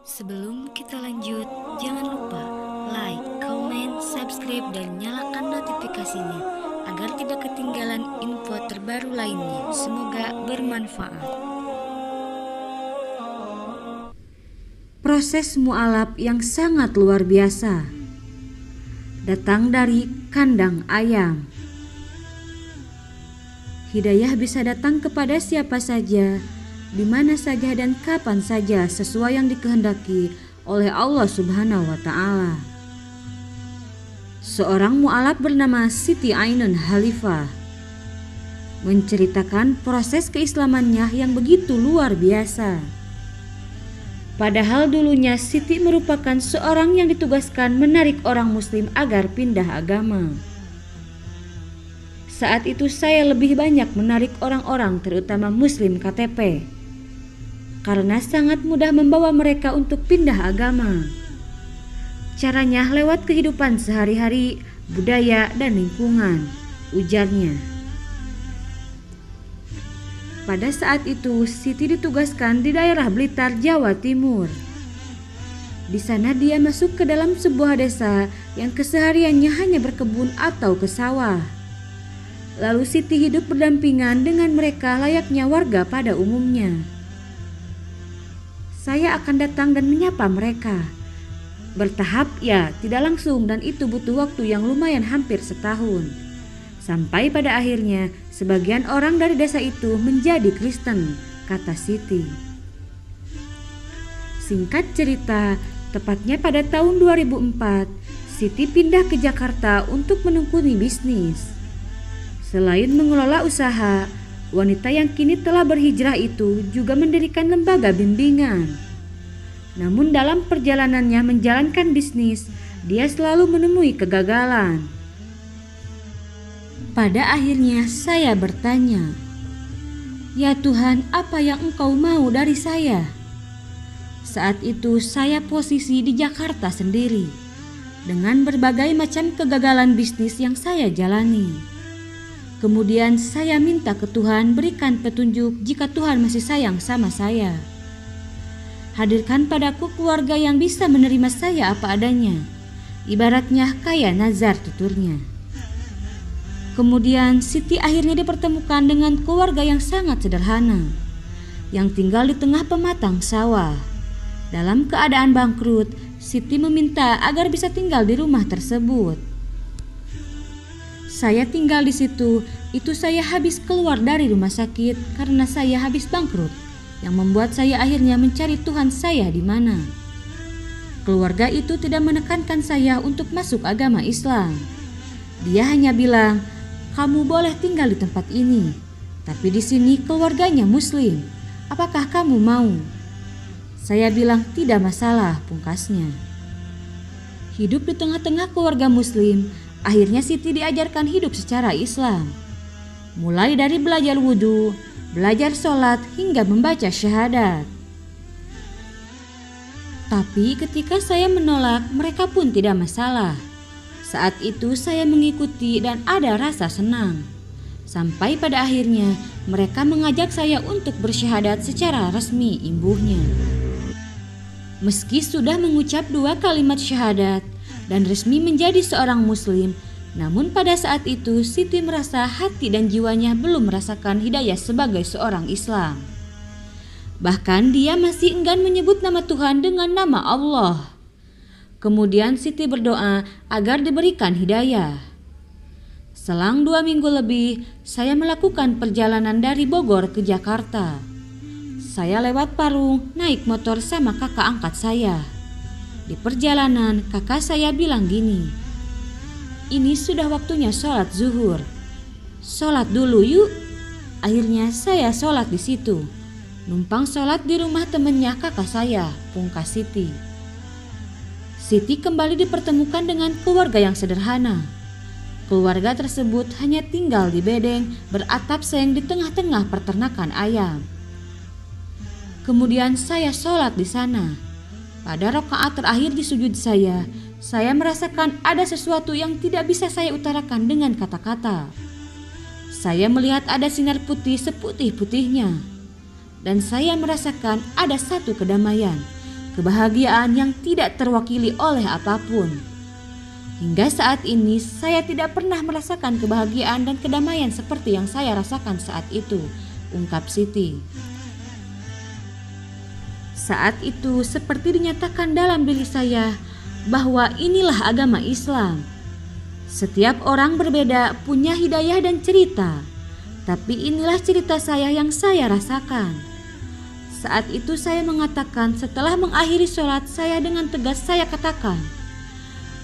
Sebelum kita lanjut, jangan lupa like, comment, subscribe, dan nyalakan notifikasinya agar tidak ketinggalan info terbaru lainnya. Semoga bermanfaat. Proses mu'alaf yang sangat luar biasa datang dari kandang ayam. Hidayah bisa datang kepada siapa saja, di mana saja dan kapan saja sesuai yang dikehendaki oleh Allah Subhanahu wa Ta'ala. Seorang mu'alaf bernama Siti Ainun Khalifah menceritakan proses keislamannya yang begitu luar biasa. Padahal dulunya Siti merupakan seorang yang ditugaskan menarik orang muslim agar pindah agama. Saat itu saya lebih banyak menarik orang-orang terutama muslim KTP karena sangat mudah membawa mereka untuk pindah agama. Caranya lewat kehidupan sehari-hari, budaya, dan lingkungan, ujarnya. Pada saat itu, Siti ditugaskan di daerah Blitar, Jawa Timur. Di sana dia masuk ke dalam sebuah desa yang kesehariannya hanya berkebun atau ke sawah. Lalu Siti hidup berdampingan dengan mereka layaknya warga pada umumnya. Saya akan datang dan menyapa mereka. Bertahap ya, tidak langsung, dan itu butuh waktu yang lumayan hampir setahun. Sampai pada akhirnya sebagian orang dari desa itu menjadi Kristen, kata Siti. Singkat cerita, tepatnya pada tahun 2004, Siti pindah ke Jakarta untuk menekuni bisnis. Selain mengelola usaha, wanita yang kini telah berhijrah itu juga mendirikan lembaga bimbingan. Namun dalam perjalanannya menjalankan bisnis, dia selalu menemui kegagalan. Pada akhirnya saya bertanya, "Ya Tuhan, apa yang Engkau mau dari saya?" Saat itu saya posisi di Jakarta sendiri, dengan berbagai macam kegagalan bisnis yang saya jalani. Kemudian saya minta ke Tuhan berikan petunjuk jika Tuhan masih sayang sama saya. Hadirkan padaku keluarga yang bisa menerima saya apa adanya, ibaratnya kayak nazar tuturnya. Kemudian Siti akhirnya dipertemukan dengan keluarga yang sangat sederhana, yang tinggal di tengah pematang sawah. Dalam keadaan bangkrut, Siti meminta agar bisa tinggal di rumah tersebut. Saya tinggal di situ, itu saya habis keluar dari rumah sakit karena saya habis bangkrut, yang membuat saya akhirnya mencari Tuhan saya di mana. Keluarga itu tidak menekankan saya untuk masuk agama Islam. Dia hanya bilang, "Kamu boleh tinggal di tempat ini, tapi di sini keluarganya Muslim. Apakah kamu mau?" Saya bilang tidak masalah, pungkasnya. Hidup di tengah-tengah keluarga Muslim, akhirnya Siti diajarkan hidup secara Islam. Mulai dari belajar wudhu, belajar sholat, hingga membaca syahadat. Tapi ketika saya menolak, mereka pun tidak masalah. Saat itu saya mengikuti dan ada rasa senang. Sampai pada akhirnya mereka mengajak saya untuk bersyahadat secara resmi, imbuhnya. Meski sudah mengucap 2 kalimat syahadat dan resmi menjadi seorang muslim, namun pada saat itu Siti merasa hati dan jiwanya belum merasakan hidayah sebagai seorang Islam. Bahkan dia masih enggan menyebut nama Tuhan dengan nama Allah. Kemudian Siti berdoa agar diberikan hidayah. Selang 2 minggu lebih, saya melakukan perjalanan dari Bogor ke Jakarta. Saya lewat Parung, naik motor sama kakak angkat saya. Di perjalanan, kakak saya bilang gini, "Ini sudah waktunya sholat zuhur. Sholat dulu yuk." Akhirnya saya sholat di situ. Numpang sholat di rumah temennya kakak saya, pungkas Siti. Siti kembali dipertemukan dengan keluarga yang sederhana. Keluarga tersebut hanya tinggal di bedeng beratap seng di tengah-tengah peternakan ayam. Kemudian saya sholat di sana. Pada rakaat terakhir di sujud saya merasakan ada sesuatu yang tidak bisa saya utarakan dengan kata-kata. Saya melihat ada sinar putih seputih-putihnya. Dan saya merasakan ada satu kedamaian, kebahagiaan yang tidak terwakili oleh apapun. Hingga saat ini saya tidak pernah merasakan kebahagiaan dan kedamaian seperti yang saya rasakan saat itu, ungkap Siti. Saat itu seperti dinyatakan dalam diri saya bahwa inilah agama Islam. Setiap orang berbeda punya hidayah dan cerita, tapi inilah cerita saya yang saya rasakan. Saat itu saya mengatakan, setelah mengakhiri sholat saya dengan tegas saya katakan,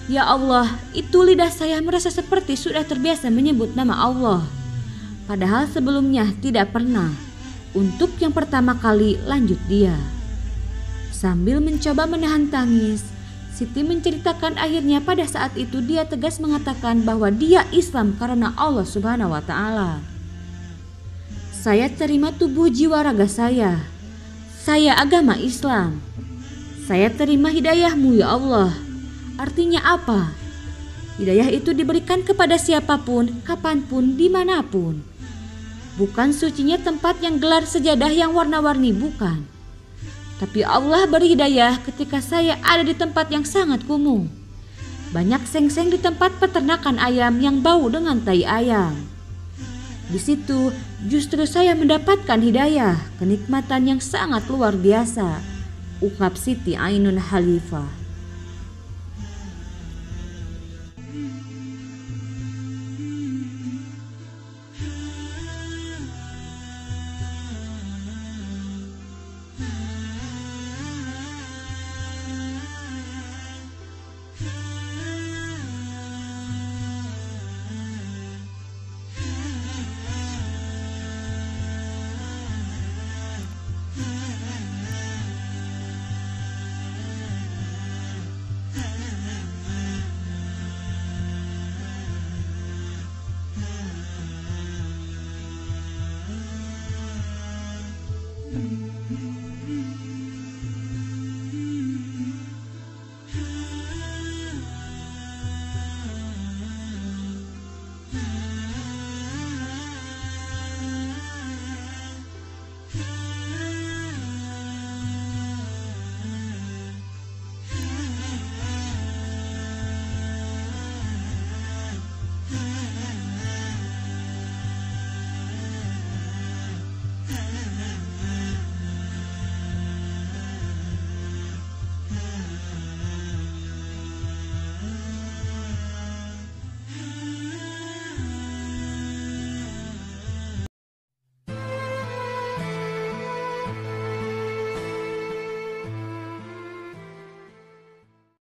"Ya Allah, itu lidah saya merasa seperti sudah terbiasa menyebut nama Allah. Padahal sebelumnya tidak pernah." Untuk yang pertama kali, lanjut dia. Sambil mencoba menahan tangis, Siti menceritakan akhirnya pada saat itu dia tegas mengatakan bahwa dia Islam karena Allah Subhanahu wa Ta'ala. Saya terima tubuh jiwa raga saya. Saya agama Islam. Saya terima hidayahmu ya Allah. Artinya apa? Hidayah itu diberikan kepada siapapun, kapanpun, dimanapun. Bukan sucinya tempat yang gelar sejadah yang warna-warni, bukan. Tapi Allah beri hidayah ketika saya ada di tempat yang sangat kumuh. Banyak seng-seng di tempat peternakan ayam yang bau dengan tai ayam. Di situ justru saya mendapatkan hidayah, kenikmatan yang sangat luar biasa, ungkap Siti Ainun Khalifah.